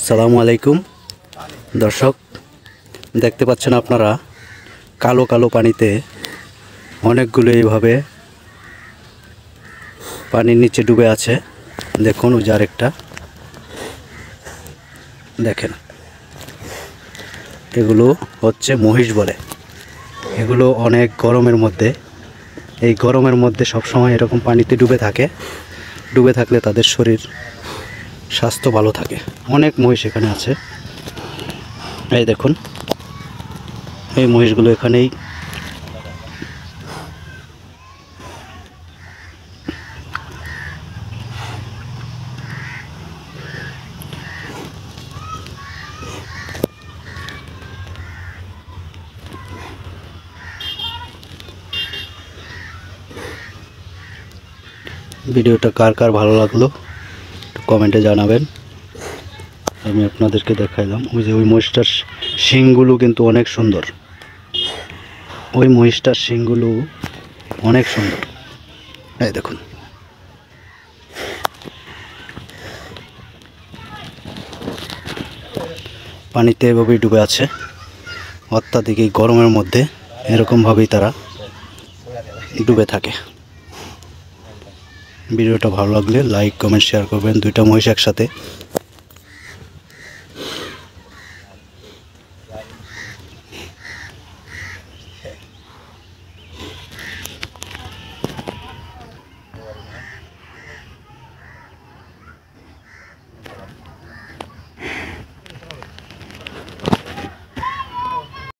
আসসালামু আলাইকুম দর্শক, দেখতে পাচ্ছেন আপনারা কালো কালো পানিতে অনেকগুলো এইভাবে পানির নিচে ডুবে আছে। দেখুন ওই যে আরেকটা, দেখেন এগুলো হচ্ছে মহিষ বলে। এগুলো অনেক গরমের মধ্যে, এই গরমের মধ্যে সবসময় এরকম পানিতে ডুবে থাকে। ডুবে থাকলে তাদের শরীর স্বাস্থ্য ভালো থাকে। অনেক মহিষ এখানে আছে, এই দেখুন এই মহিষগুলো এখানেই ভিডিওটা কার কার ভালো লাগলো কমেন্টে জানাবেন। আমি আপনাদেরকে দেখাইলাম ওই যে ওই মহিষটার শিংগুলো কিন্তু অনেক সুন্দর। ওই মহিষটার শিংগুলো অনেক সুন্দর, এই দেখুন। পানিতে এভাবেই ডুবে আছে অত্যাধিক এই গরমের মধ্যে, এরকমভাবেই তারা ডুবে থাকে। ভিডিওটা ভালো লাগলে লাইক কমেন্ট শেয়ার করবেন। দুইটা মহিষ একসাথে।